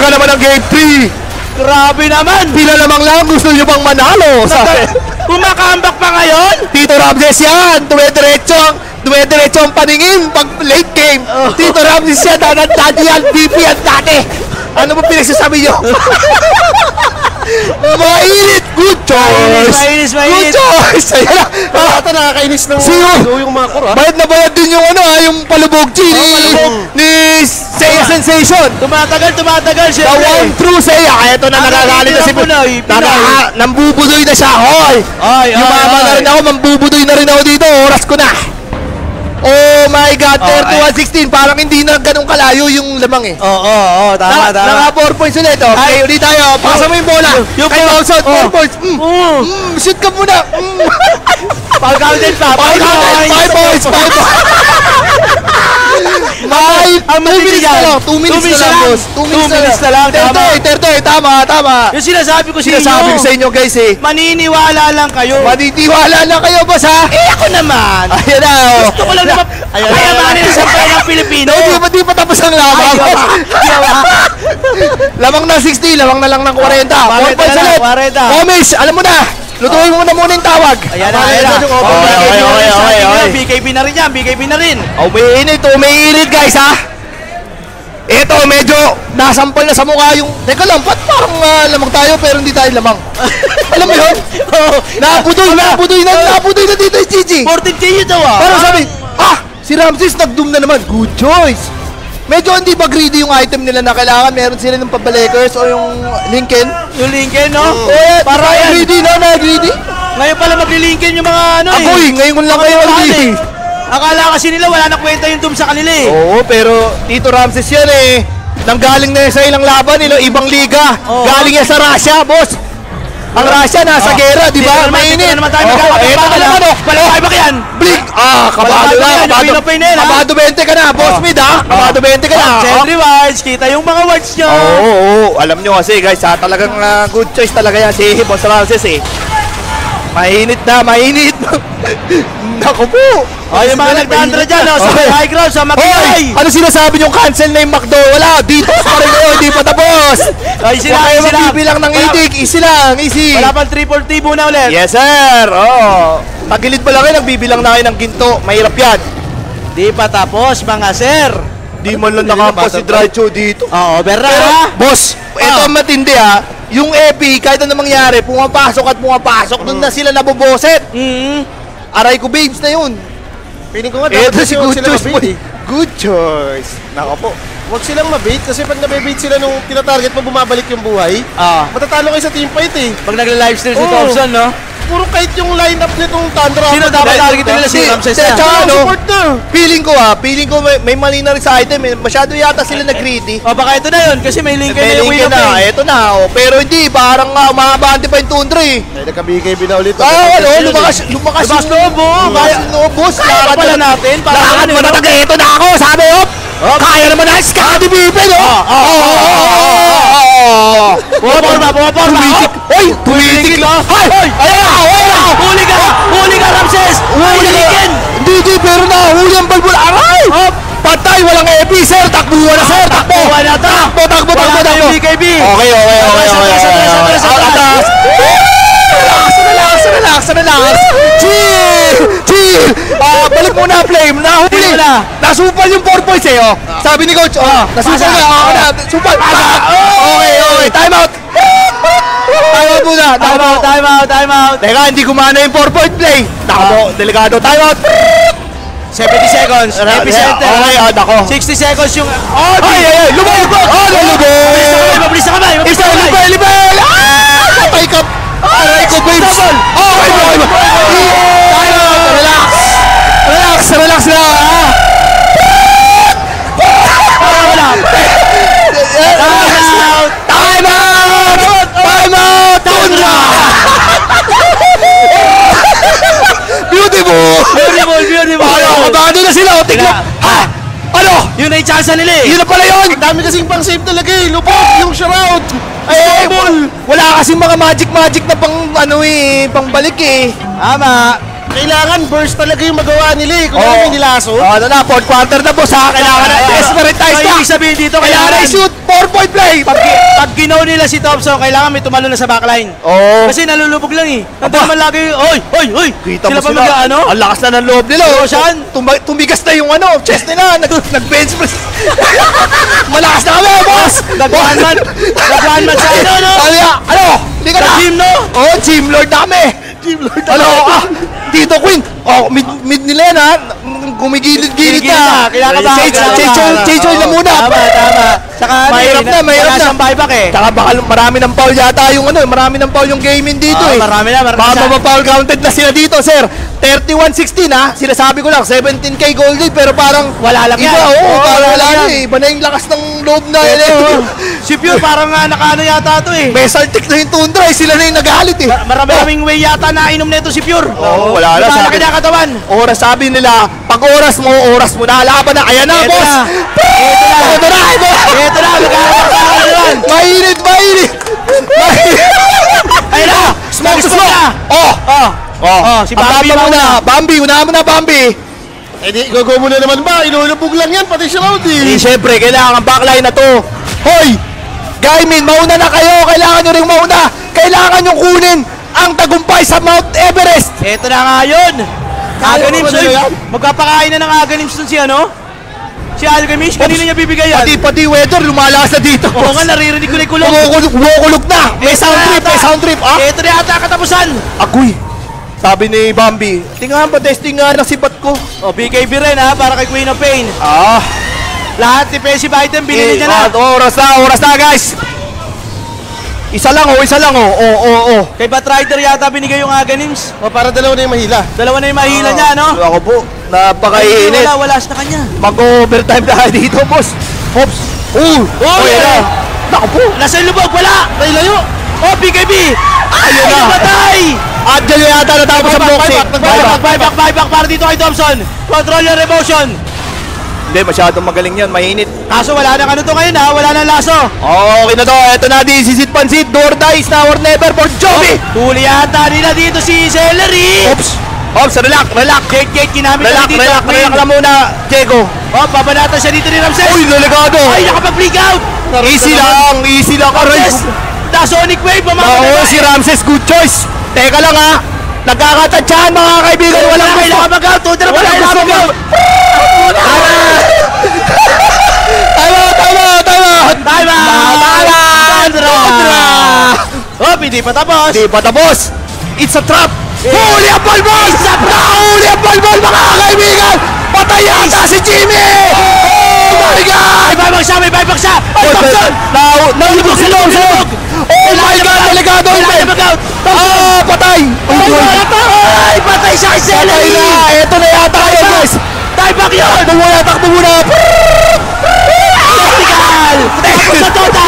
Talaga naman ang game 3. Grabe naman. Pila lamang lang, gusto nyo bang manalo? Kumakambak pa ngayon? Tito Ramses yan, duwe-diretso ang paningin pag late game. Tito Ramses yan, dati yan, BP yan dati. Ano ba pinagsasabi nyo? Mainit! Good choice! Mainit! Good choice! Ayan na! Ata nakakainis ng yung mga kura. Bayad na bayad din yung yung palubogchi ni Seiya Sensation. Tumatagal, The syempre. one true Seiya. Ito na nagagalit na si Pinoy. Nambubudoy na siya. Hoy! Yumama na rin ako, mambubudoy na rin ako dito. Oras ko na. Oh my God, 31-16. Parang hindi na ganun kalayo yung lamang eh. Oo, tama. Naka 4 points ulit. Okay, ulit tayo. Pasa mo yung bola. Kay Bowsot, 4 points. Shoot ka muna. Foul counted pa. 5 points. 5 points. 2 minutes na lang. 2 minutes na lang, boss. 2 minutes na lang. Tertoy, tama. Yung sinasabi ko sa inyo guys eh. Maniniwala lang kayo. Maniniwala lang kayo, boss ha? Ako naman. Ayan na. Gusto ko lang naman. Payamanin ang sampay ng Pilipino. Di pa tapos ang lamang. Lamang na 60, lamang na lang ng 40. 4 points ulit. Omish, alam mo na. Lutuin mo na muna yung tawag. Ayan na. BKB na rin yan. Umiinit guys ha. Ito medyo nasampal na sa mukha yung... Teka lang, ba't parang lamang tayo pero hindi tayo lamang? Alam mo yun? Napudoy na dito yung Gigi. 14 kayo daw Parang sabi, si Ramses nag-doom na naman. Good choice. Medyo hindi ba greedy yung item nila na kailangan? Meron sila ng pabalekers o yung Lincoln? Yung Lincoln, no? Para greedy greedy? Ngayon pala magli-Lincoln yung mga ngayon lang kayo greedy. Akala kasi nila wala na kwenta yung doom sa kanila eh. Oo, pero Tito Ramses yan eh. Nanggaling na sa ilang laban, ibang liga. Galing yan sa Russia, boss. Ang Russia nasa gera, di ba? Mainit. Naman tayo magkakapagpapala. Palakay ba yan? Blink! Kabado na. Kabado 20 ka na, boss mid ha. Kabado 20 ka na. Gentry Wards, kita yung mga words nyo. Oo, alam nyo kasi guys, talagang good choice talaga yan si Boss Ramses eh. Mainit. Naku po. Yung mga nagdandra dyan, sa high ground, sa Makinay. Ano sinasabi nyo, cancel na yung McDo? Wala, dito pa rin kayo, hindi pa tapos. Easy lang. Magbibilang ng itik, easy lang, easy. Wala pang 3-4 muna ulit. Yes sir, tagilid pa lang kayo, nagbibilang na kayo ng ginto. Mahirap yan. Di pa tapos, mga sir. Di man lang nakapos si Drycho dito. Over na ha. Boss, ito ang matindi ha. Yung EP, kahit ano mangyari, pumapasok, doon na sila naboboset. Aray ko babes na yun. Feeling ko nga dapat si good choice mo. Good choice. Nako po. Huwag silang mabait kasi pag nabibait sila nung tinatarget mo bumabalik yung buhay, matatalo kayo sa teamfight eh. Pag nagla-livestream si Thompson, no? Puro kahit yung lineup nitong Thundra. Sino dapat targetin nila si Ramses na? Support na. Feeling ko may mali na rin sa item eh. Masyado yata sila nag-greedy. Baka ito na yun kasi may Lincoln na yung win na. Ito na. Pero hindi, parang umabante pa yung Tundra eh. Nagka-BKB na ulit. Lumakas yung boss. Lakad pala natin. Lakad mo na taga. Ito na ako. Sabi, kaya naman na Scotty Bipen. Pumaporma. Tumitik lang. Huli ka, Ramses. Hindi, pero nahuli ang balbul. Aray! Patay, walang epi, sir. Takbuhan na, sir. Takbo. Wala na yung BKB. Okay. Relax. Chill. Balik muna, Flame. Nahuli. Nasupal yung 4 points eh. Sabi ni Coach, nasupal na. Supal. Okay. Time out. Time out. Teka, hindi gumana yung 4-point play. Delikado. Time out. 70 seconds. Epicenter. Okay, nako. 60 seconds yung... Ay! Lumabog! Mabilis na kamay! Libel! Patay ka! Aray ko, babes! Okay! Relax na! Time out! Tundra! Beautiful! Kabado na sila! Tignan! Ano? Yun na yung chance nila eh! Yun na pala yun! Ang dami kasing pang save talaga eh! Lupot! Yung shroud! Wala kasing mga magic na pang balik eh! Tama! Kailangan burst talaga yung magawa nila eh! Kung ano yung nilaso? Ano na, 4th quarter na boss ha! Kailangan na desperate tayo! Ibig sabihin dito, Kailangan na i-shoot! 4-point play! ginaw nila si Thompson, kailangan may tumalo na sa backline. Oo. Kasi nalulubog lang eh. Nandun naman lagi, oy! Kita mo pa sila. mag-ano? Ang lakas na ng loob nila. Oo, saan? Tumigas na yung chest nila. Nag-bench press. Malakas na kami, boss! Nag-one man sa no? Hindi ka na! Sa gym, no? Oo, Gym Lord na kami! Gym Lord na Tito Queen! Mid nila yan ha! Gumigilid-gilid na! Change na muna! Tama. Saka Mahirap na. Wala siyang buyback eh. Tsaka baka marami ng foul yata yung marami ng foul yung gaming dito eh. Marami na. Baka ma-foul counted na sila dito, sir. 31-16 ha. Sinasabi ko lang, 17k gold lead pero parang Wala lang iba, yan. parang wala yan. na eh. Iba na yung lakas ng loob na yun eh. Si Pure parang nakaano yata to eh. Mesaltic na yung tundra eh. Sila na yung nagalit eh. Maraming way yata na inom nito si Pure. Oo, wala na. Malaki na katawan. Oras, sabi nila, pag oras mo na, laban na. Ayan na, Eto boss! na. Ito na! Ito na, magkakaroon. Mainit! Ayun na! Smoke! na! Si Bambi muna! Bambi! Unahan mo na, Bambi! Eh di, gago mo na naman ba? Inulubog lang yan, pati si Rowdy. Siyempre, kailangan ang backline na to. Hoy! Gaimin, mauna na kayo! Kailangan nyo rin mauna! Kailangan nyo kunin ang tagumpay sa Mount Everest! Ito na nga yun! Aganims, ba nila yan? magpapakain na ng Aganims dun si ano? Si Alchemist, kanina niya bibigay yan. Pati weather, lumalakas na dito. Oo nga, naririnig ko na yung kulong. Kumukulog na! May sound trip, Ito na yata katapusan. Agoy! Sabi ni Bambi, tingnan pa, testing nga ng sipat ko. BKB rin ha, para kay Queen of Pain. Lahat defensive item, binili niya na. Oras na guys! Isa lang oh. Kay Batrider yata binigay yung Aganims. O, para dalawa na yung mahila. Dalawa na yung mahila niya, no? Ako po, napakainit. Wala sa kanya. Mag-overtime tayo dito, boss. Hops. Yan na. Naku po. Nasa lubog, wala. Nailayo! BKB! Ayun na. Namatay! At dyan yata natapos ang boxing. Buyback para dito kay Thompson. Control your emotion. Hindi, masyadong magaling yan. Mainit. Kaso wala nang ano to ngayon ha, wala nang laso. Okay na to. Ito na, this is it, Pansit. Door dice now or never for Joby. Huli yata nila dito si Celery. Hops, relax. Gate ginamit na dito. Relax lang muna, Diego. Babanatan siya dito ni Ramses. Uy, delikado. Ay, nakapag-freak out. Easy lang. Ramses, the Sonic Wave, Oo, si Ramses, good choice. Teka lang ha. Nagkakatansyahan mga kaibigan. Walang gusto. kailangan mag-out. Walang gusto mag-out. Tama. Hindi pa tapos. It's a trap. Huli ang balbol! Nahuli ang balbol mga kaibigan! Patay yata si Jimmy! Oh my God! May buyback siya! Ay, Thompson! Nahulog si Thompson! Oh my God! Delikado! Mag-out! Patay! Ay, patay siya kay Patay Celery! na! Ito na yata yun, guys! Buyback yun! Takbo muna! Tapos sa Dota!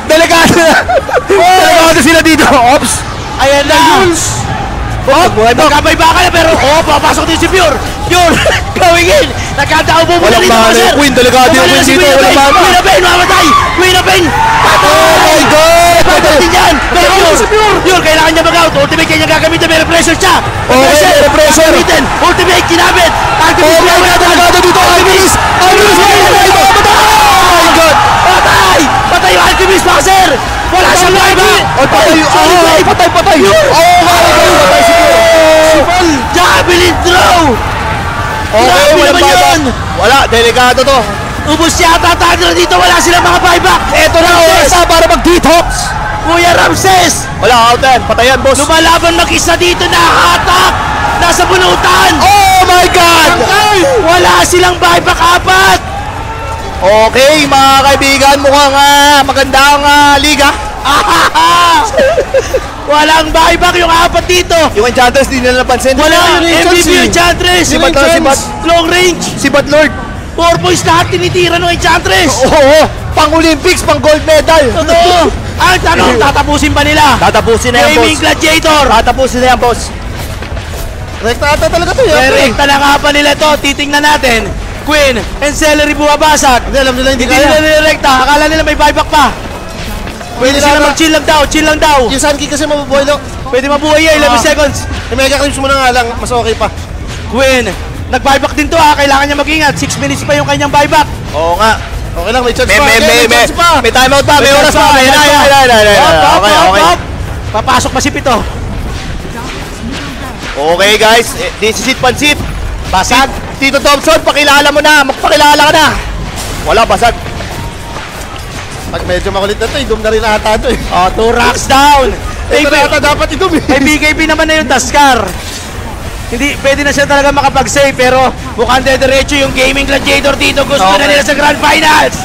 Delikado sila dito! Ops! Ayan na! Magkabay-baka na pero papasok din si Pure! Going in! Nagkataubo muna dito mga sir! Queen, delikado yung Queen dito! Walang mama! Queen of Pain, mamatay! Queen of Pain! Oh my God! Patay din yan! Pero Pure, kailangan niya mag-out! Ultimate kanya gagamitin, may repressure siya! Repressor! Gagamitin! Ultimate, ginamit! Oh my God! Delikado dito! Alchemist! Oh my God! Patay yung Alchemist mga sir! Wala siyang buyback! Patay! Oh my God! Patay si Pure! Javelin throw! Okay, Grabe walang naman buyback! yun! Wala, delikado to! Ubus yata tayo dito, wala silang mga buyback! Ito na oras na para mag-detox! Kuya Ramses! Wala, out yan! Patayan, boss! Lumalaban mag-isa dito, nakahatak! Nasa bunutan! Oh my God! Wala silang buyback apat! Okay, mga kaibigan, mukhang magandang liga. Walang buyback yung apat dito! Yung Enchantress, di nila napansin. Wala! MVP yung Enchantress! Si Bat, Long range! si Bat Lord. 4 points lahat tinitira ng Enchantress! Oo, pang-Olympics, pang-gold medal. Totoo! Ang tanong, tatapusin ba nila? Tatapusin na yan, Gaming boss. Gladiator! Tatapusin na yan, boss. Rekta ata talaga to, yan. Direkta na nga pa nila to, titingnan natin. Queen and Celery bumabasag. Hindi, alam nila hindi Hindi kaya. nila nirekta, akala nila may buyback pa. Pwede sila mag-chill lang daw. Yung Sun King kasi mabubuhay lang. Pwede mabuhay yan, 11 seconds. Yung Mega Clips mo na nga lang, mas okay pa. Queen, nag-buyback din to ha, kailangan niya mag-ingat. 6 minutes pa yung kanyang buyback. Oo nga. Okay lang, may chance pa. May timeout pa, may oras pa. Okay. Papasok pa si Pito. Okay guys, this is it, Pansit. Basag. Tito Thompson, pakilala mo na. Magpakilala ka na. Wala, basag. Pag medyo makulit na to, idom na rin ata to eh. Oh, 2 rocks down. Ito na ata dapat idom eh. May BKB naman na yung Taskar. Hindi, pwede na siya talaga makapag-save, pero mukhang dediretso yung Gaming Gladiator dito. Gusto na nila sa Grand Finals.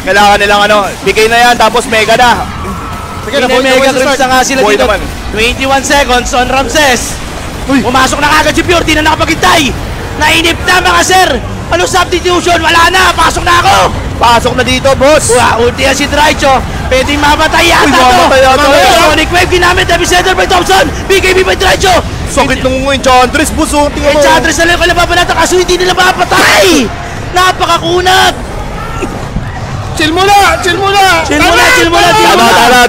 Kailangan nilang bigay na yan, tapos mega na. Sige, Mega Grips na nga sila Boy dito. naman. 21 seconds on Ramses. Pumasok na kagad si Pure, di na nakapagintay. Nainip na mga sir. Ano substitution? Wala na, pasok na ako. Pasok na dito, boss. Ulti yan si Draicho. Pwedeng mamatay yata to. mamatay yata yan. Sonic Wave ginamit, epicenter by Thompson. BKB by Draicho. Sakit nung Enchantress, boss. Tingnan mo. Enchantress na lang kung nababalata, kaso hindi nila mapatay. Napakakunat. Chill muna!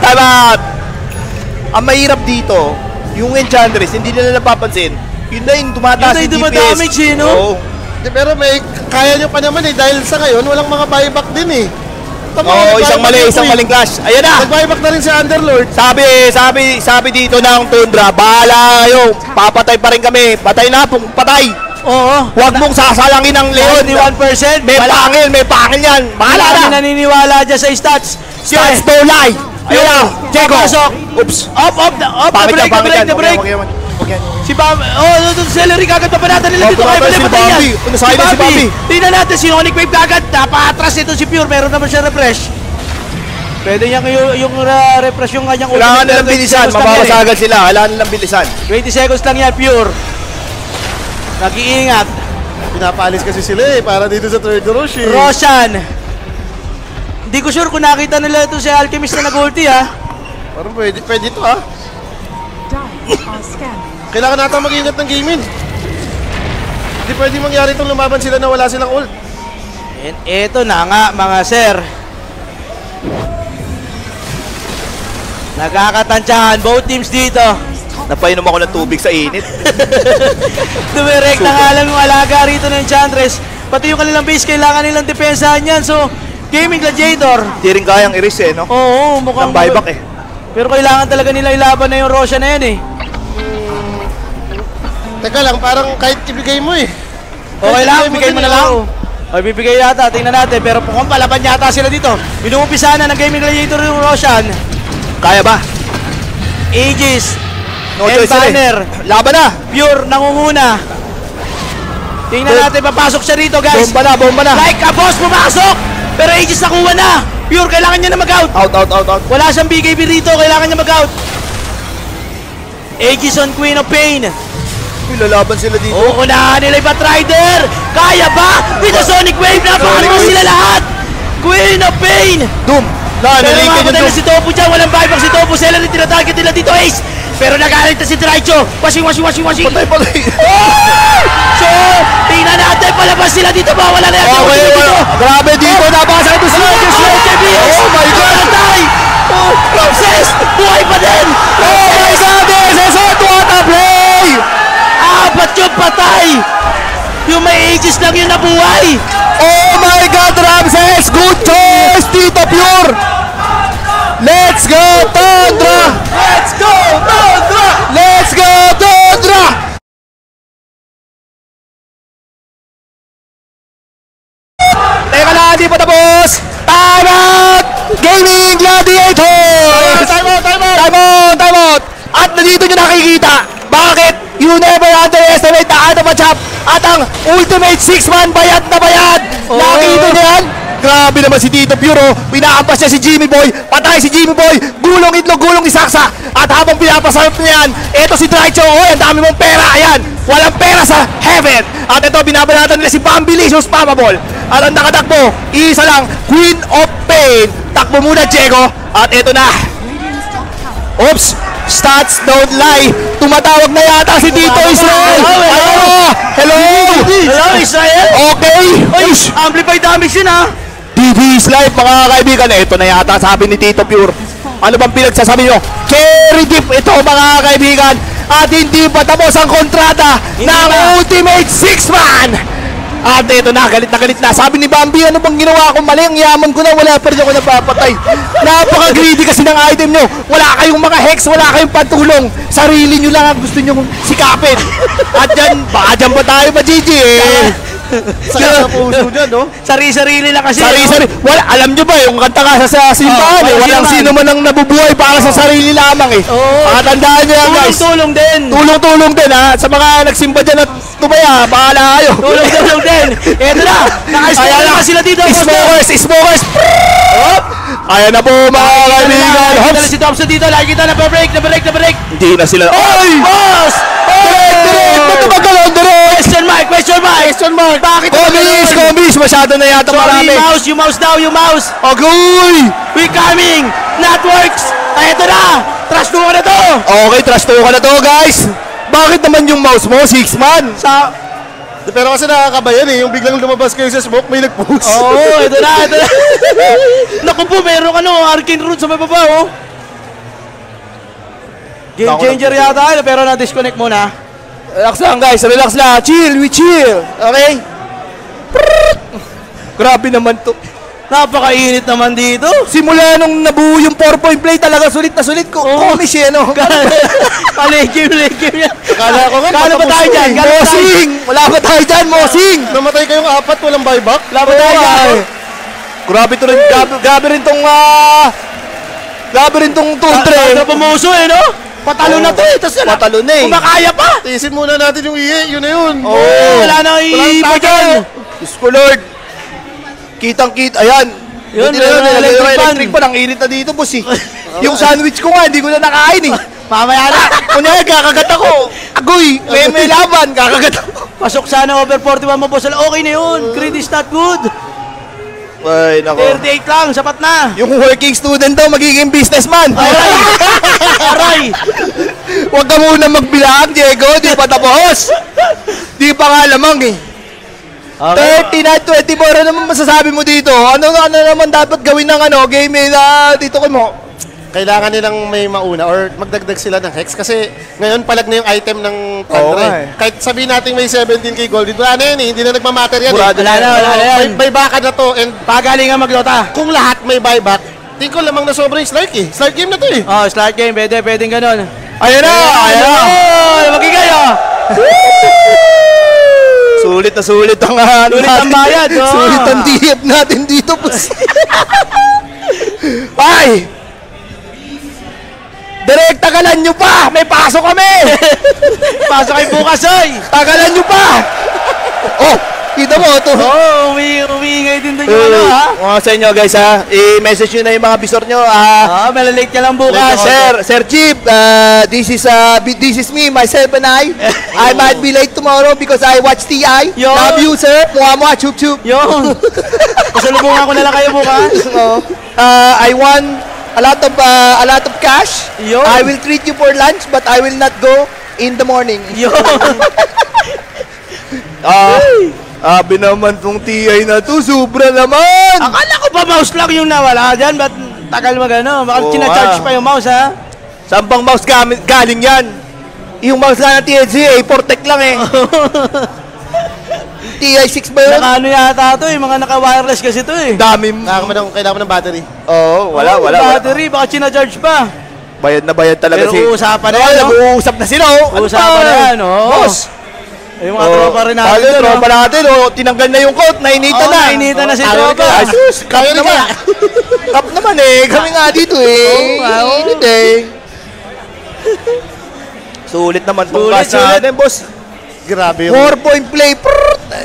Tama. Ang mahirap dito, yung Enchantress, hindi nila napapansin. Yun na yung tumataas Yun na yung yung DPS. dumadamage eh, no? Oo. Pero may, kaya nyo pa naman eh, dahil sa ngayon, walang mga buyback din eh. Oo, isang maling clash. Ayan na! Nag-buyback na rin si Underlord. Sabi dito ng Tundra, bahala kayo. Papatay pa rin kami. Patay na, patay. Oo. Huwag mong sasalangin ng Leon. 91%. May pangil yan. Bahala Wala na. kami naniniwala dyan sa stats. Stats don't lie. Ayun na, Jego. Papasok. Oops. Up, the break. Si Bobby, celery kagad papanatan nila dito. Kaya pala patay yan. Si Bobby. Tingnan natin, si Sonic Wave kagad. Napatras ito si Pure. Meron naman siya refresh. Pwede niya yung refresh yung kanyang Kailangan nilang bilisan. Mababasagan sila. Kailangan nilang bilisan. 20 seconds lang yan, Pure. Nag-iingat. Pinapalis kasi sila eh, para dito sa third rush eh. Roshan. Hindi ko sure kung nakita nila ito si Alchemist na nag-ulti ha. Parang pwede ito ah. Kailangan natin mag-ingat ng gaming. Hindi pwede mangyari itong lumaban sila na wala silang ult. And eto na nga mga sir. Nagkakatansyahan both teams dito. Napainom ako ng tubig sa init. Dumirect na nga lang yung alaga rito ng Enchantress. Pati yung kanilang base, kailangan nilang depensahan yan. So, Gaming Gladiator. Hindi rin kayang i-risk eh, no? Oo, mukhang... Ng buyback eh. Pero kailangan talaga nila ilaban na yung Roshan na yan eh. Teka lang, parang kahit ibigay mo eh. Okay lang, bigay mo na lang. O, bibigay yata, tingnan natin. Pero kung palaban yata sila dito. Inuumpisa na ng Gaming Gladiator yung Roshan. Kaya ba? Aegis. No choice sila Banner. Laban na! Pure, nangunguna. Tingnan natin, papasok siya rito guys. Bomba na! Like a boss, pumasok! Pero Aegis nakuha na. Pure, kailangan niya na mag-out. Out. Wala siyang BKB rito, kailangan niya mag-out. Aegis on Queen of Pain. Uy, lalaban sila dito. Uunahan nila yung Batrider. Kaya ba? With the Sonic Wave, napakalakas sila lahat. Queen of Pain. Doom! Pero Narinig ka mamatay na yung si Topo dyan, walang buyback si Topo. Sila rin tinatarget nila dito, Ace. Pero nagalit na si Draicho. Washing. Patay! So, tingnan natin, palabas sila dito ba? Wala na yan. Grabe dito, nabasa ito sila! Oh my God! Patay! Ramses! Buhay pa din! Oh my God! This is it! What a play! Apat yung patay! Yung may Aegis lang yung nabuhay! Oh my God, Ramses! Good choice, Tito Pure! Let's go, Tundra! Let's go, Tundra! Let's go, Tundra! Teka lang, di pa tapos! Time out! Gaming Gladiator! Time out! At nandito nyo nakikita, bakit you never underestimate the art of a champ at ang ultimate 6-man bayad na bayad! Nakikita nyo yan? Grabe naman si Tito Pure, pinakampas niya si Jimmy Boy, patay si Jimmy Boy, gulong itlog, gulong ni Saksa, at habang pinapasarap niya yan, eto si Draicho, ang dami mong pera, ayan, walang pera sa heaven, at ito binabanatan nila si Bambilicious Pamabol, at ang nakatakbo, isa lang, Queen of Pain, takbo muna Jego, at eto na, oops, stats don't lie, tumatawag na yata si Tito Israel, hello, Israel! okay, Amplify damage yun ha! DB is live mga kaibigan. Ito na yata sabi ni Tito Pure. Ano bang pinagsasabi nyo? Cherry dip ito mga kaibigan. At hindi pa tapos ang kontrata ng Ultimate 6-Man. At ito na, galit na. Sabi ni Bambi, ano bang ginawa ko mali? Ang yaman ko na, wala pa rin ako napapatay. Napaka-greedy kasi ng item nyo. Wala kayong mga hex, wala kayong pantulong. Sarili nyo lang ang gusto nyo sikapin. At dyan, baka dyan pa tayo ma-GG eh. Sa puso dyan, no? Sarili-sarili lang kasi. Sarili. Wala, alam nyo ba, yung kanta ka sa simbahan eh. Walang sino man ang nabubuhay para sa sarili lamang eh. Pakatandaan nyo yan guys. Tulong din. Tulong-tulong din ha. Sa mga nagsimba dyan at tumaya, bahala kayo. Tulong din. Eto na. Naka-smoke na sila dito. Smokers. Ayan na po mga kaibigan. Nakikita na si Thompson dito. Nakikita na pa-break. Hindi na sila. Oy! Boss! Direct! Ba't tumagalan? Direct! Question mark. Bakit? Komis! Masyado na yata marami. You mouse daw. Agoy! We coming! Networks! Eto na! Trash mo na to! Okay, trash talk na to guys. Bakit naman yung mouse mo? 6 man. Pero kasi nakakabayan eh, yung biglang lumabas kayo sa smoke, may nag-post. Ito na. Naku po, meron arcane rune sa may baba, oh. Game changer yata, pero na-disconnect muna. Relax lang guys, relax lang. We chill. Okay? Grabe naman to. Napakainit naman dito. Simula nung nabuo yung 4-point play, talaga sulit na sulit ko. Komis eh, no? Game yan. Kala ko nga, Kala ba tayo dyan? Mosing! Wala ba tayo dyan, Mosing? Namatay kayong 4, walang buyback. Wala ba tayo dyan? Grabe to rin, grabe rin tong tuntre. Ano pumuso eh, no? Patalo na to eh. Patalo na eh. Kumakaya pa. Tiisin muna natin yung iye, yun na yun. Wala na iiba dyan. Diyos ko Lord. Kitang-kita, ayan. Yun, Buti na yun, meron nilagay electric yung fan. electric pan. Ang init na dito, boss eh. Yung sandwich ko nga, hindi ko na nakain eh. Mamaya na. Kunyari, kakagat ako. Agoy, may laban, kakagat ako. Pasok sana over 41 mo, boss. Okay na yun. Grid is not good. Ay, nako. 38 lang, sapat na. Yung working student daw, magiging businessman. Aray. Huwag ka muna magbilang, Diego. Di pa tapos. Di pa nga lamang eh. 39-24, ano naman masasabi mo dito? Ano naman dapat gawin ng game dito kay mo? Kailangan nilang may mauna or magdagdag sila ng hex kasi ngayon palag na yung item ng Tundra. Kahit sabihin natin may 17k gold, wala na yan eh, hindi na nagmamatter yan eh. Wala na yan. May baka na to and Pagaling nga maglota. kung lahat may buyback, tingin ko lamang na sobrang Slark eh. Slark game na to eh. Start game. Pwedeng ganun. Ayan na! Magigay Sulit na sulit ang Sulit ang bayad. Sulit ang DF natin dito. Ay! Direk, tagalan nyo pa! May pasok kami! Pasok kayo bukas, oy! Tagalan nyo pa! Oh! Kita mo ito. Umiingay din doon yung ha? Sa inyo guys ha, i-message nyo na yung mga bisor nyo. Malalate ka lang bukas. Sir Chief, this is me, myself and I might be late tomorrow because I watch TI. Love you sir. Mukha chup chup. Yun. Pasalubungan ko na lang kayo bukas. I won a lot of cash. Yun. I will treat you for lunch but I will not go in the morning. Yun. Abi naman tong TI na to, sobra naman! Akala ko pa mouse lang yung nawala dyan. Ba't tagal magano? Baka charge pa yung mouse ha? Saan bang mouse galing yan? Yung mouse nga ng TNC, A4 lang eh. TI6 ba yun? Naka yata ito eh. Mga naka-wireless kasi ito eh. Dami. Kailangan mo ng battery. Oo, wala. Battery, baka charge pa. Bayad na bayad talaga pero usapan na yan, no? Nag-uusap na sila, Usapan na yan, Boss! Yung mga tropa rin natin doon, tropa natin, tinanggal na yung coat, nainitan na. Nainitan na si tropa. Asus, cup naman. Cup naman eh, kami nga dito eh. Init eh. Sulit naman tong class natin, boss. Grabe yung 4-point play.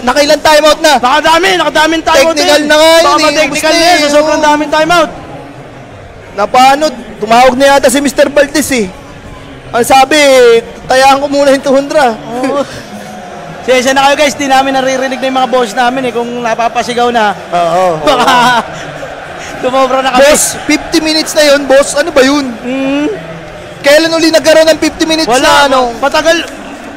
Nakailan timeout na? Nakadaming timeout. Technical na nga yun. Baka technical na yun, so sobrang daming timeout. Napaano, tumawag na yata si Mr. Valdez eh. Ang sabi, tayaan ko muna yung 200. Siyensya na kayo guys, di namin naririnig na yung mga boss namin eh. Kung napapasigaw na, baka tumobra na kami. Boss, 50 minutes na yun, boss. Ano ba yun? Kailan uli nagkaroon ng 50 minutes na ano? Matagal.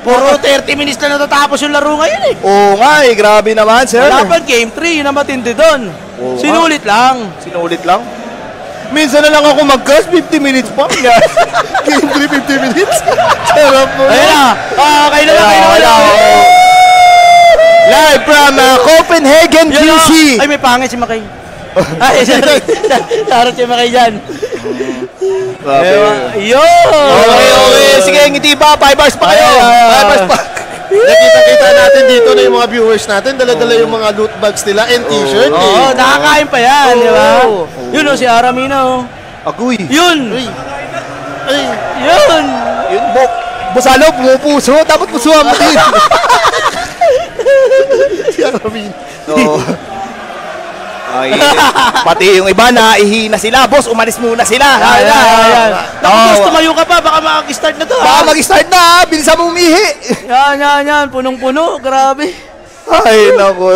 Puro 30 minutes na natatapos yung laro ngayon eh. Oo nga eh, grabe naman, sir. Wala pa game 3, yun ang matindi doon. Sinulit lang. Sinulit lang? Minsan na lang ako mag-cast, 50 minutes pa. Game 3, 50 minutes. Sarap mo. Ayun na. Okay na lang. Live from Copenhagen, Yun, oh. BC. Ay, may pangit si Makay. Ay, sorry. Charot si Makay dyan. Yun! Okay. Sige, ngiti pa. 5 hours pa kayo. 5 hours pa. Nakita-kita natin dito na yung mga viewers natin, dala-dala yung mga loot bags nila and t-shirt. Oo, nakakain pa yan, di ba? Yun o, si Aramina o. Agoy. Yun! Ay, Yun! Yun, busalo, pumupuso. Dapat pusuhan mo din. si Aramin. Oo. Ay, pati yung iba na ihina sila. Boss, umalis muna sila. Ayan. Tapos tumayo ka pa, baka makakistart na to. Baka mag-start na. Bilisan mo umihi. Yan. Punong-puno. Grabe. Ay, naku.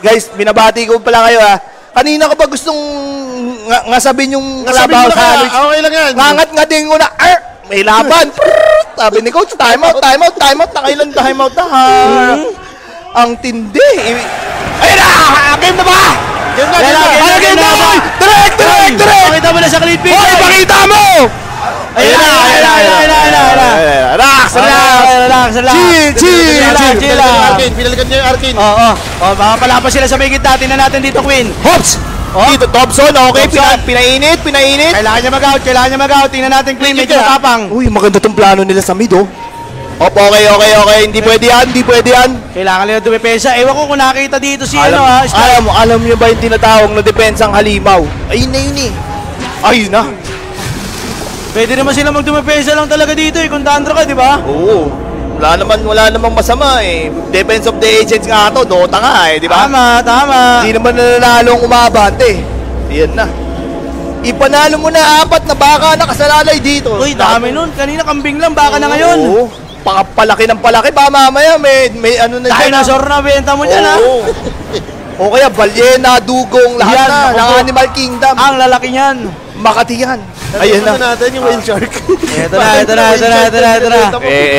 Guys, binabati ko pala kayo ha. Kanina ko pa gustong ngasabin yung Nasabi kalabaw mo na sa kaya, okay lang yan. Ngangat-ngating ko na, may laban. Sabi ni Coach, time out. Nakailan time out na ha. Ang tindi. Ayun na! Game na ba? Game na. Game na! Direct! Pakita mo na sa clip. Hoy, pakita mo! Ayun na. Relax! Chill! Arcane, pinalikan niya yung Arcane. Oo. Baka palapas sila sa may gitna. Tingnan natin dito, Queen. Hops! Dito, Dobson, okay. Dobson. Pinainit. Kailangan niya mag-out. Tingnan natin, Queen. Medyo matapang. Uy, maganda tong plano nila sa mid, oh. Okay. Hindi pwede yan. Kailangan nila dumepesa. Ewan ko kung nakita dito si Alam niyo ba yung tinatawag na depensang halimaw? Ayun na yun eh. Ayun na. Pwede naman sila magdumepesa lang talaga dito kung Dandra ka, di ba? Oo. Wala namang masama eh. Defense of the Agents nga to, Dota nga eh, di ba? Tama. Hindi naman nanalo ang umabante. Yan na. Ipanalo mo na 4 na baka nakasalalay dito. Uy, dami nun. Kanina kambing lang, baka na ngayon. Oo. Palaki ng palaki ba mamaya may ano na dyan. Dinosaur na benta mo dyan, ha? Oo. O kaya balyena, dugong, lahat Yan, na ako ng po. Animal Kingdom. Ang lalaki niyan. Makati yan. Ayan na. natin yung whale shark. Ito na.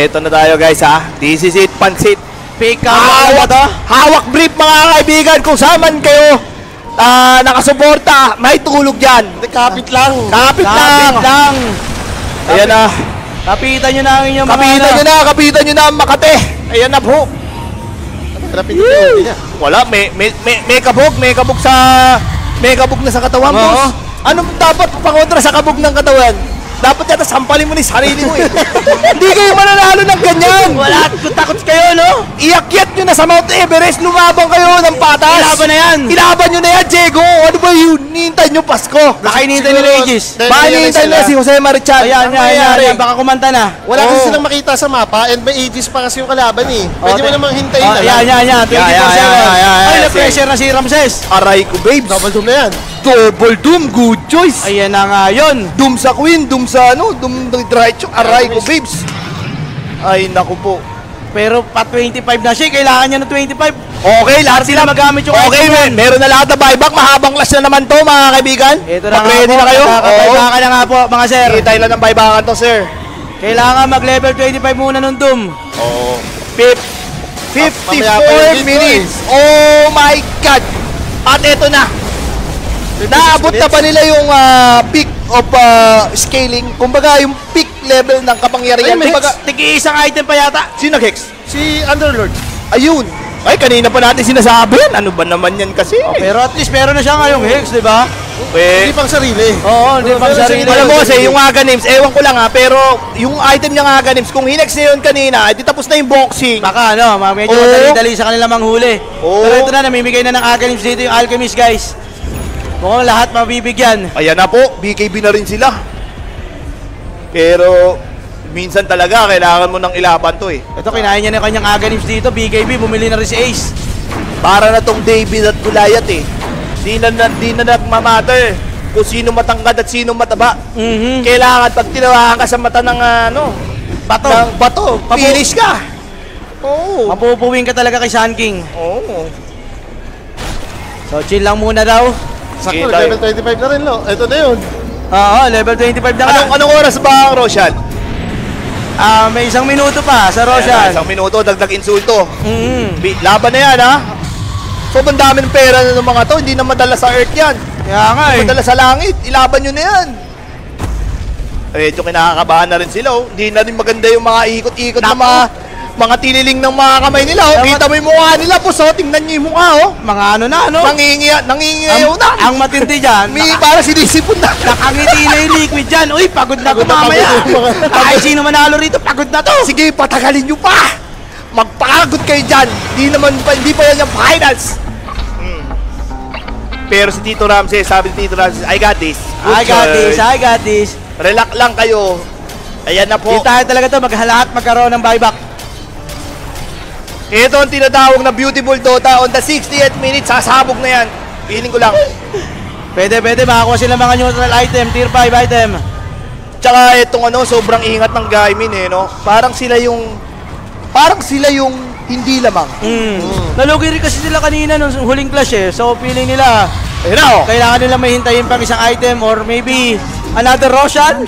Eto na tayo guys ha. This is it, pansit. Pick up ba to? Hawak brief mga kaibigan. Kung saman kayo nakasuporta, may tulog dyan. Kapit lang. Kapit lang. Ayan na. Kapitan nyo na ang inyong mga Kapitan nyo na ang Makate. Ayan na po. Rapid niya. Wala, may kabog na sa katawan, Oo. boss. Ano dapat pangontra sa kabog ng katawan? Dapat yata sampalin mo ni sarili mo eh. Hindi kayo mananalo ng ganyan. Wala, takot kayo, no? Iakyat nyo na sa Mount Everest, lumabang kayo ng patas. Ilaban na yan. Ilaban nyo na yan, Diego. Ano ba yun? Nihintay nyo Pasko. Baka hinihintay nila Aegis. Baka hinihintay nila si Jose Marichan. Ayan. Baka kumanta na. Wala kasi Oo. silang makita sa mapa and may ages pa kasi yung kalaban eh. Pwede mo namang hintayin na lang. Yan. 24/7. Ay, Yan. na-pressure na si Ramses. Aray ko, babes. Double doom na yan. Double doom, good choice. Ayan na nga yun. Doom sa Queen, doom sa doom diretso. Aray ko, babes. Ay, naku po. Pero pa 25 na siya, kailangan niya ng 25. Okay, lahat Sila magamit yung Okay, item man. Meron na lahat na buyback. Mahabang class na naman to, mga kaibigan. Ito na nga Mag-ready po, na kayo. nakakapaybakan na nga po, mga sir. Hintay lang ng buybakan to, sir. Kailangan mag-level 25 muna nung Doom. Oo. Mamaya pa yung 54 dito, minutes. Oh my God. At eto na. Naabot na ba nila yung peak of scaling? Kumbaga, yung peak level ng kapangyarihan. Ay, may Kumbaga, Tigi-isang item pa yata. sino Hex? Si Underlord. Ayun. Ay, kanina pa natin sinasabi yan. Ano ba naman yan kasi? Pero at least meron na siya ngayong Hex, di ba? Eh, Hindi pang sarili. Oo, hindi pang sarili. alam mo kasi, yung Aga Names, ewan ko lang ha, pero yung item niya Aga Names, kung hinex na yun kanina, edi tapos na yung boxing. Baka medyo Oo. madali-dali sa kanila manghuli. Oo. Pero ito na, namimigay na ng Alchemist dito yung Alchemist, guys. Mukhang lahat mabibigyan. Ayan na po, BKB na rin sila. Pero, minsan talaga, kailangan mo ng ilaban to eh. Ito, kinain niya na yung kanyang Alchemist dito. BKB, bumili na rin si Ace. Para na tong David at Goliath eh. Di na nagmamatter kung sino matangkad at sino mataba. Kailangan pag tinawakan ka sa mata ng Bato. ng bato, finish ka. Oo. Mapupuwing ka talaga kay Sun King. Oo. So, chill lang muna daw. Sakto, Sige, tayo. level 25 na rin, lo. Ito na yun. Oo, level 25 na nga. Anong oras ba ang Roshan? May 1 minuto pa sa Roshan. Isang minuto, dagdag insulto. Mhm. Laban na yan, ha? Sobrang dami ng pera na ng mga to, hindi na madala sa earth yan. Kaya nga eh. Madala sa langit, ilaban nyo na yan. Medyo kinakakabahan na rin sila, oh. Hindi na rin maganda yung mga ikot-ikot na mga Mga tiniling ng mga kamay nila, oh. Kita mo yung mukha nila, boss, oh. Tingnan nyo yung mukha, oh. Mga ano na, ano? Nangingiyaw na. Ang matindi dyan, Para sinisipon na. nakangiti na yung liquid dyan. Uy, pagod na to mamaya. Kahit sino manalo rito, pagod na to. Sige, patagalin nyo pa. Magpakagod kayo dyan. Hindi pa yan yung finals. Pero si Tito Ramses, sabi ni Tito Ramses, I got this. I got this. Relax lang kayo. Ayan na po. Kita talaga to, lahat magkaroon ng buyback. Ito ang tinatawag na beautiful Dota on the 60th minute. Sasabog na yan. Feeling ko lang. Pwede, makakuha sila mga neutral item, tier 5 item. Tsaka itong sobrang ingat ng Gaimin no? Parang sila yung hindi lamang. Nalugi rin kasi sila kanina nung huling clash So feeling nila, kailangan nila may hintayin pang isang item or maybe another Roshan.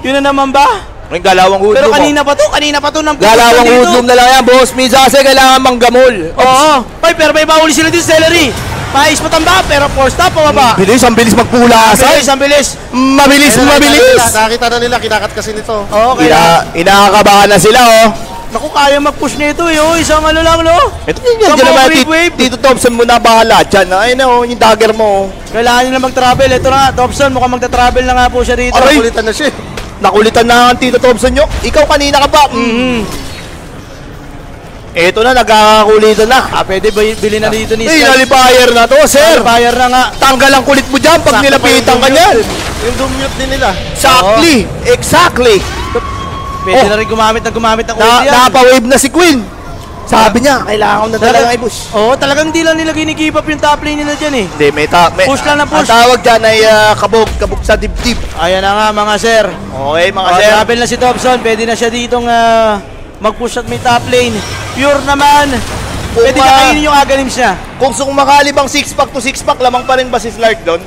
Yun na naman ba? Yung galawang hudlum. Pero kanina pa to ng galawang hudlum na lang yan, boss. Minsan kasi kailangan manggamol. Oo. Ay, pero may bahuli sila dito sa celery. Mais mo tamba, pero 4 stop pababa. Ang bilis magpulasan. Ang bilis. Mabilis. Nakita na nila, kinakat kasi nito. Oo, Inakakabahan na sila, oh. Naku, kaya mag-push nito isang ano lang, no? Ito yan, dyan naman, Tito Thompson mo na bahala dyan. Ayun na, yung dagger mo. Kailangan nila mag-travel. Ito na, Thompson, mukhang magta-travel na nga po siya dito. Aray! Nakulitan na siya. Nakulitan na ang Tito Thompson nyo. Ikaw kanina ka pa. Ito na, nagkakakulitan na. Pwede bilhin na dito ni Hey, nalipayer na to, sir. Nalipayer na nga. Tanggal ang kulit mo dyan pag nilapitan ka niyan. Yung dumute din nila. Exactly. Pwede na rin gumamit ng ulti yan. Napawave na si Queen. Sabi niya, kailangan ko na talagang i-push. Oo, talagang di lang nila ginikip up yung top lane nila dyan Hindi, may push lang na push. Ang tawag dyan ay kabog sa dibdib. Ayan na nga mga sir. Okay, mga sir. Travel na si Thompson, pwede na siya ditong mag-push at may top lane. Pure naman. Pwede niya kainin yung agalims niya. Kung makalibang 6-pack to 6-pack, lamang pa rin ba si Slark doon?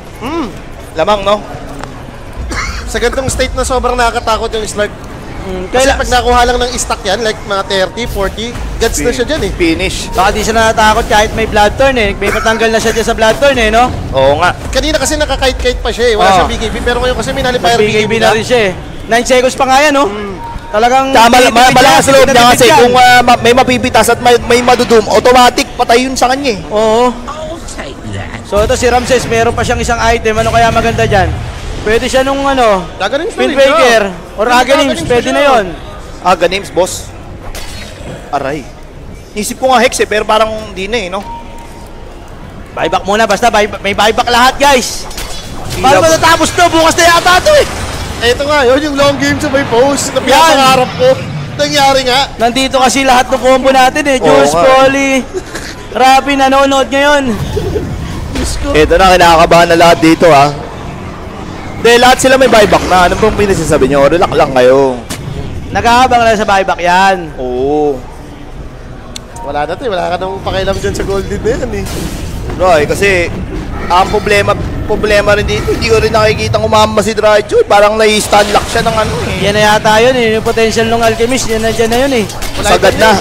Lamang, no? Sa ganitong state na sobrang nakakatakot yung Slark. Kasi pag nakuha lang ng stock yan, like mga 30, 40, gets na siya dyan Finish. Baka di siya natatakot kahit may blood turn May patanggal na siya dyan sa blood turn no? Oo nga. Kanina kasi nakakite-kite pa siya Wala siyang BKB. Pero ngayon kasi may nalipayer BKB na rin siya 9 seconds pa nga yan no? Talagang malakas loob niya kasi kung may mapipitas at may madudum, automatic patay yun sa kanya Oo. So ito si Ramses, meron pa siyang isang item. Ano kaya maganda dyan? Pwede siya nung Windbreaker or Aghanim, pwede na yon. Aghanim, boss. Aray. Isip ko nga Hex pero parang hindi na no? Buyback muna, basta may buyback lahat guys. Paano matatapos to? Bukas na yata to Ito nga, yun yung long game sa may post na pinapangarap ko. Nangyari nga. Nandito kasi lahat ng combo natin Jules, Polly, Rapi nanonood ngayon. Ito na, kinakabahan na lahat dito Dahil lahat sila may buyback na. Ano bang pinasasabi nyo? Relax lang kayo. Naghahabang na sa buyback yan. Oo. Wala na wala ka nang pakialam dyan sa golden na yan Right, kasi ang problema rin dito, hindi ko rin nakikita umama si Drydjo. Parang nai-stun lock siya ng Yan na yata yun yung potential ng Alchemist, yan na dyan na yun Sagad na.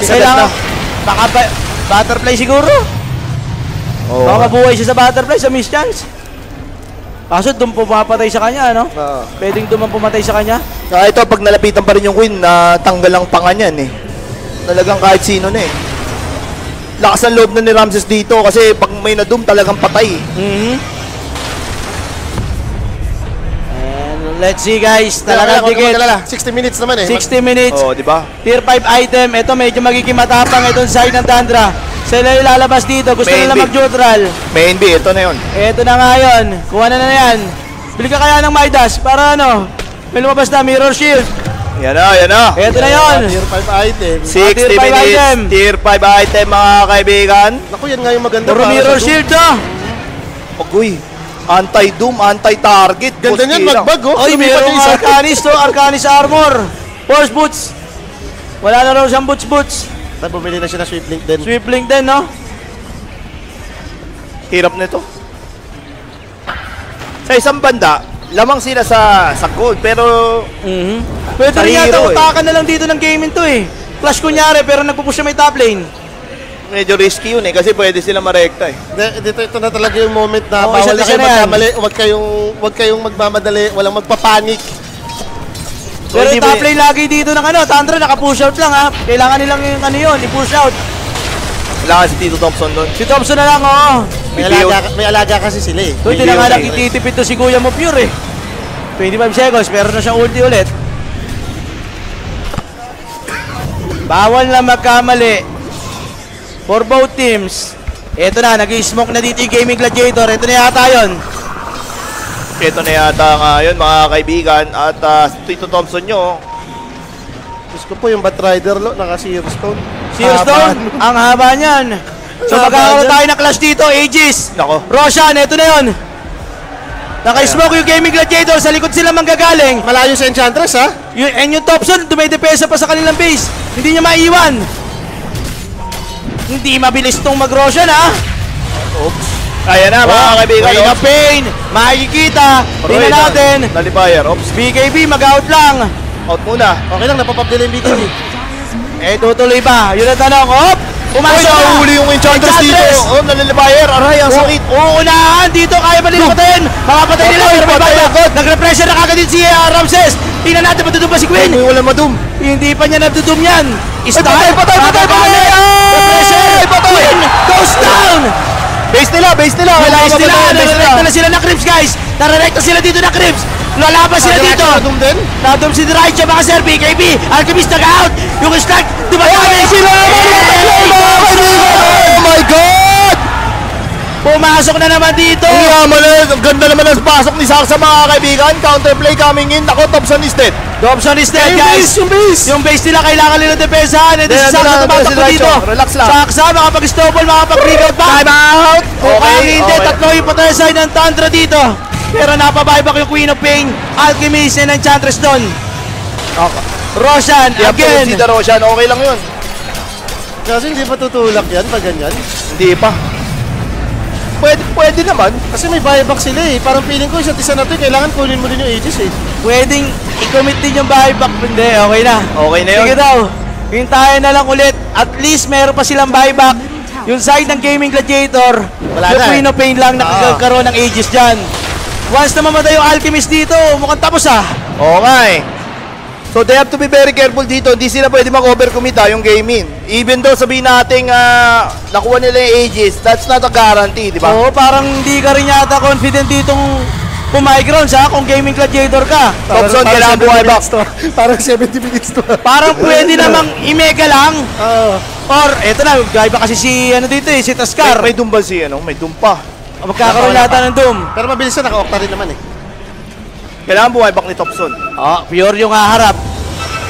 Baka butterfly siguro. Baka mabuhay siya sa butterfly, sa miss chance. Kaso doon pumapatay sa kanya, no? Pwedeng doon pumatay sa kanya. Ito, pag nalapitan pa rin yung Queen, tanggal ang panga niyan Talagang kahit sino na Lakas ang loob na ni Ramses dito kasi pag may na-doom talagang patay And let's see guys, talagang dikit. 60 minutes naman 60 minutes. Oh, di ba? Tier 5 item, ito medyo magiging matapang itong side ng Tundra. Sila yung lalabas dito, gusto nila mag-neutral. Main B, ito na yun. Ito na nga yun, kuha na yan. Bili ka kaya ng Midas para may lumabas na mirror shield. Yan na. Ito na yun. Tier 5 item. 60 minutes, tier 5 item mga kaibigan. Naku, yan nga yung maganda. Puro mirror shield Uy, anti-doom, anti-target. Ganda niyan, magbag Oy, mayroong Arcanis armor. Force boots. Wala na raw siyang boots. Tapos bumili na siya na Swift Link din. Swift Link din, no? Hirap nito. Sa isang banda, lamang sila sa gold, pero pwede rin yata utakan na lang dito ng gaming to Clash kunyari, pero nagpupush siya may top lane. Medyo risky yun kasi pwede sila marekta Ito na talaga yung moment na bawal na kayo magkamali. Huwag kayong magmamadali, walang magpapanik. Pero hindi yung top ba- lane lagi dito ng ano, Tundra naka-push out lang ha. Kailangan nilang yung ano yun, i-push out. Kailangan si Tito Thompson doon. Si Thompson na lang, oo. May alaga kasi sila eh. So, hindi na nga nakititipid to si Kuya mo Pure eh. 25 seconds, meron na siyang ulti ulit. Bawal na magkamali. For both teams. Ito na, nag-smoke na dito yung Gaming Gladiator. Ito na yata yun. Ito na yata nga yun, mga kaibigan. At Tito Thompson nyo, Diyos ko po yung Batrider lo, naka-Zero Stone. Zero Stone, ang haba niyan. So magkakaroon tayo ng clash dito, Aegis. Nako. Roshan, ito na yun. Naka-smoke yung Gaming Gladiator, sa likod sila manggagaling. Malayo sa Enchantress ha? And yung Thompson, dumidepesa pa sa kanilang base. Hindi niya maiwan. Hindi mabilis tong mag-Roshan ha. kaya na mga kaibigan. Way of pain, makikita. Tingnan natin. Nalibayer, oops. BKB, mag-out lang. Out muna. Okay lang, napapap nila yung BKB. Tutuloy ba? Yun ang tanong. Hop! Pumasok na! Nahuli yung Enchantress dito. Oh, nalilibayer. Aray, ang sakit. Uunahan dito, kaya ba nila patayin? Makapatay nila, pero may buyback. Nagre-pressure na kagad din si Ramses. Tingnan natin, matutong pa si Queen. May wala madum. Hindi pa niya natutong yan. Patay! Pressure! Queen goes down! Base nila. Base nila, nare-recta na sila ng Crips, guys. Nare-recta sila dito ng Crips. Lalaban sila dito. Nadum din? Nadum si Diraicha, mga sir, BKB. Alchemist nag-out. Yung stack, dumadami. Oh my God! Pumasok na naman dito. Ang yaman na, ang ganda naman ang pasok ni Saksa mga kaibigan. Counterplay coming in. Ako, Thompson is dead. Dobson is dead, guys. Yung base nila kailangan nila depensahan. Ito si Saksa tumatakbo dito. Relax lang. Saksa, makapag-stopple, makapag-rebound pa. Time out! Okay, hindi. okay. Tatlo yung patay side ng Tundra dito. Pero napabuyback yung Queen of Pain, Alchemist, and Enchantress doon. Roshan, again. Si Roshan, okay lang yun. Kasi hindi pa tutulak yan pag ganyan. Hindi pa. Pwede naman. Kasi may buyback sila eh. Parang feeling ko isa't isa na ito, kailangan kunin mo din yung Aegis eh. Pwedeng i-commit din yung buyback. Hindi, okay na. Okay na yun. Sige daw. Hintayin na lang ulit. At least meron pa silang buyback. Yung side ng Gaming Gladiator, Wala yung na Queen of Pain lang nakakaroon ng Aegis dyan. Once na mamatay yung Alchemist dito, mukhang tapos ah. Okay. So they have to be very careful dito. Hindi sila pwede mag-overcommit yung gaming. Even though sabihin natin nakuha nila yung Aegis, that's not a guarantee, di ba? Oo, parang hindi ka rin yata confident ditong pumigrounds ha, kung Gaming Gladiator ka. Thompson, kailangan buhay back. Parang 70 minutes to. Parang pwede namang i-mega lang. Or, eto na, gaya pa kasi si, dito si Taskar. May doom ba si, may doom pa. Magkakaroon yata ng Doom. Pero mabilis na, naka-octa rin naman eh. Kailangan buhay back ni Thompson. Pure yung haharap.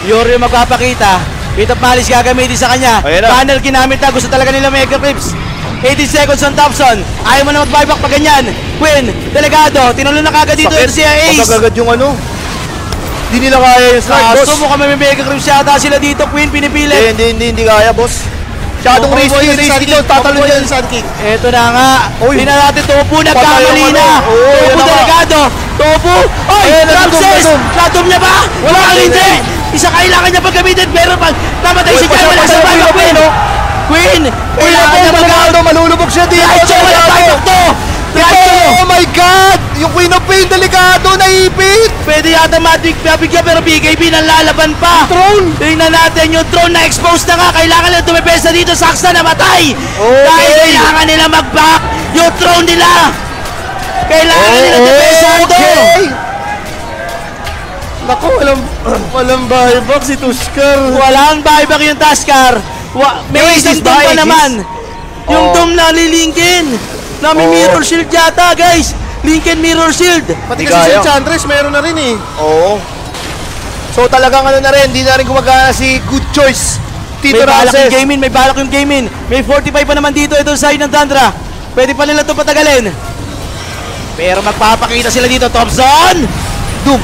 Pure yung magpapakita. Bit of Malice gagamitin sa kanya. Ayan na. Banner ginamit na. Gusto talaga nila Mega Clips. 80 seconds on Thompson. Ayaw mo na mag-buyback pa ganyan. Quinn, Delegado. Tinulo na kagad dito si Ace. Pagkagad yung Hindi nila kaya yung slide, boss. Kaso mukhang may Mega Clips yata sila dito. Quinn, pinipilit. Hindi kaya, boss. Masyadong risky to. Tatalon yan. Eto na nga. Tingnan natin, Topo nagkamali na. Topo Delegado. Topo. Oy, Ramses! Nadum niya ba? Wala hindi. Isa kailangan niya paggamitin. Pero pag namatay si Jan, wala sa buyback, Quinn. Quinn, kailangan niya mag-out. Malulubog siya dito. Diretso, wala buyback to. Oh my God! Yung Queen of Pain, delikado, naipit! Pwede yata mabigyan pero BKB nang lalaban pa. Throne! Tingnan natin yung throne na exposed na nga. Kailangan nila tumipesa dito. Saksa namatay. Dahil kailangan nila mag-back yung throne nila. Kailangan nila tumipesa ito. Naku, walang buyback si Tuskar. Walang buyback yung Taskar. May isang doom pa naman. Yung doom na lilingkin. Na may mirror shield yata, guys. Lincoln mirror shield. Pati kasi si Enchantress, meron na rin eh. Oo. So talagang na rin, hindi na rin gumagana si Good Choice. Tito May balak Ramses. yung gaming, may balak yung gaming. May 45 pa naman dito, itong side ng Tundra. Pwede pa nila ito patagalin. Pero magpapakita sila dito, Thompson! Doom,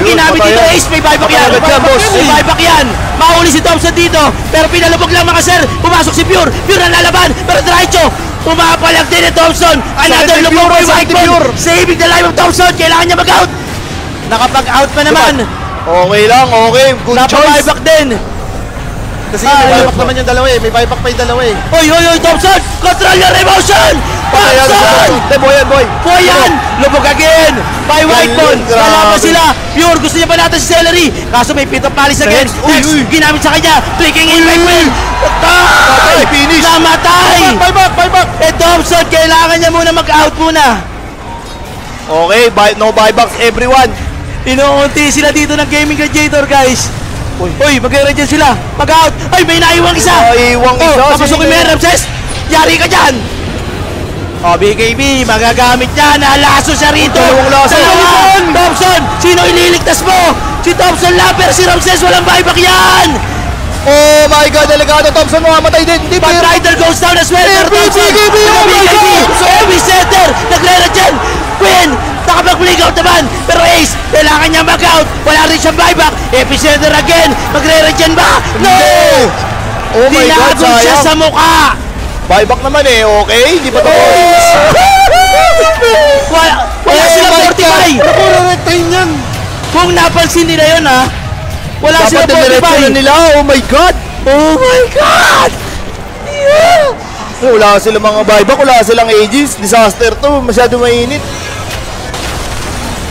ginamit dito, Ace, may buyback yan. May buyback yan. Mahuli si Thompson dito. Pero pinalubog lang mga sir. Pumasok si Pure. Pure ang lalaban. Pero Diretso, pumapalag din ni Thompson. Another lubog by Whitebone. Saving the life of Thompson. Kailangan niya mag-out. Nakapag-out pa naman. Okay lang, okay. Good choice. Napabuyback din. Kasi may buyback naman yung dalawa eh. May buyback pa yung dalawa eh. Oy, Thompson! Control your emotion! Thompson! Boy. Boy yan! Lubog again! By Whiteball! Grabe. Kalaban sila! Pure! Gusto niya pa natin si Celery! Kaso may pit of malice again! Next! Ginamit sa kanya! Breaking in right wheel! Patay, finish. Namatay! Buyback! Eh Thompson! Kailangan niya muna mag-out muna! Okay, no buybacks everyone. Inuunti sila dito ng Gaming Gladiator, guys! Uy, mag-regen sila! Mag-out! Ay, may naiwang isa! Naiwang isa, Papasukin sino mo yan, yun? Ramses! Yari ka dyan! BKB, magagamit niya! Nalaso siya rito! Dalawang laso! Thompson! Sino ililigtas mo? Si Thompson Lapper! Si Ramses! Walang buyback yan! Oh my God, delikado. Thompson mamamatay din. Hindi But Rider goes down as well! Pero Thompson! BKB, oh my God! Heavy center! Nagre-regen! Quinn! Nakapag-flick out naman! Pero Ace! Kailangan niya mag-out! Wala rin siyang buyback! Epicenter again! Magre-regen ba? No! Oh my God, Dinagol siya sayang. sa mukha! Buyback naman eh, okay? Hindi pa tapos. Wala silang fortify! Ako, na-rectine yan. Kung napansin nila yun ha, wala Dapat silang diniretso fortify! na nila. Oh my God! Oh my God! Wala silang mga buyback, wala silang ages. Disaster to. Masyado mainit.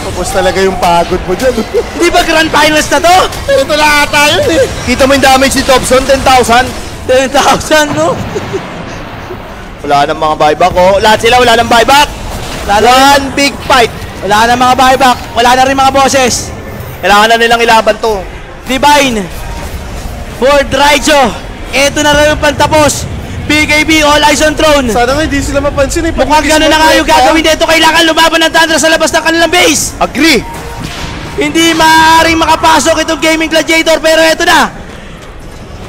Tapos talaga yung pagod mo dyan. Di ba grand finals na to? Ito na ata yun eh. Kita mo yung damage ni Thompson, 10,000. 10,000 no? Wala nang mga buyback, oh. Lahat sila wala nang buyback. One big fight. Wala na mga buyback, wala na rin mga bosses. Kailangan na nilang ilaban to. Divine, Ford Raicho, eto na rin yung pantapos. BKB, all eyes on throne. Sana nga hindi sila mapansin eh. Pag Mukhang gano'n na nga yung gagawin dito. Kailangan lumaban ng Tundra sa labas ng kanilang base. Agree. Hindi maaaring makapasok itong Gaming Gladiator, pero eto na.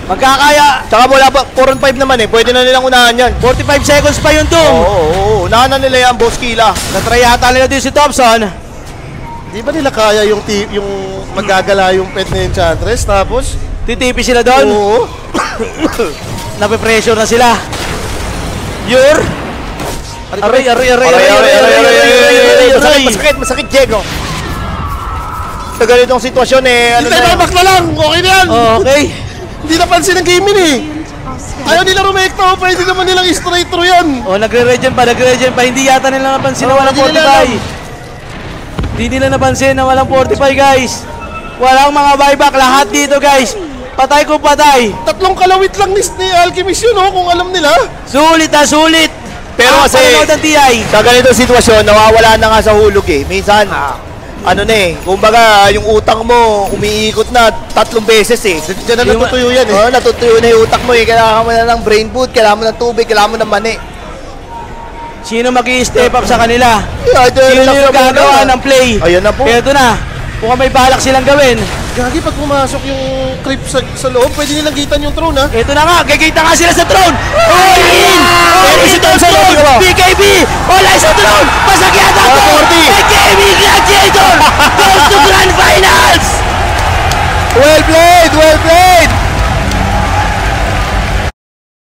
Magkakaya. Tsaka wala pa, 4 on 5 naman eh. Pwede na nilang unahan yan. 45 seconds pa yung Doom. Oo. Unahan na nila yan, Boss Kila. Natry yata nila din si Thompson. Di ba nila kaya yung magagala yung pet na Enchantress tapos? Titipi sila doon. Oo. Nape-pressure na sila. Yur. Aray. Masakit, Diego. Sa ganitong sitwasyon eh, ano Hindi, na buyback na lang. Okay na yan. Okay. Hindi napansin ng gaming eh. Ayaw nila rumekta. Pwede naman nilang straight through yan. Nagre-regen pa. Hindi yata nila napansin na walang hindi nila 45. Hindi nila napansin na walang 45, guys. Walang mga buyback. Lahat dito, guys. Patay kung patay. Tatlong kalawit lang ni Alchemist yun, oh, kung alam nila. Sulit. Pero kasi, panonood ng TI. sa ganitong sitwasyon, nawawala na nga sa hulog eh. Minsan, ano na eh, kumbaga yung utang mo umiikot na 3 beses eh. Diyan na natutuyo yan eh. Oo, natutuyo na yung utak mo eh. Kailangan mo na ng brain food, kailangan mo ng tubig, kailangan mo ng mani. Sino mag-i-step up sa kanila? Yeah, Sino yung gagawa ng play? Ayan na po. Ito na. Mukhang may balak silang gawin. Gagi, pag pumasok yung creep sa loob, pwede nilang gitan yung throne, ha? Ito na nga, gagita nga sila sa throne! All in! All in sa throne! BKB! All eyes sa throne! Pasakyata to! BKB Gladiator! Goes to Grand Finals! Well played!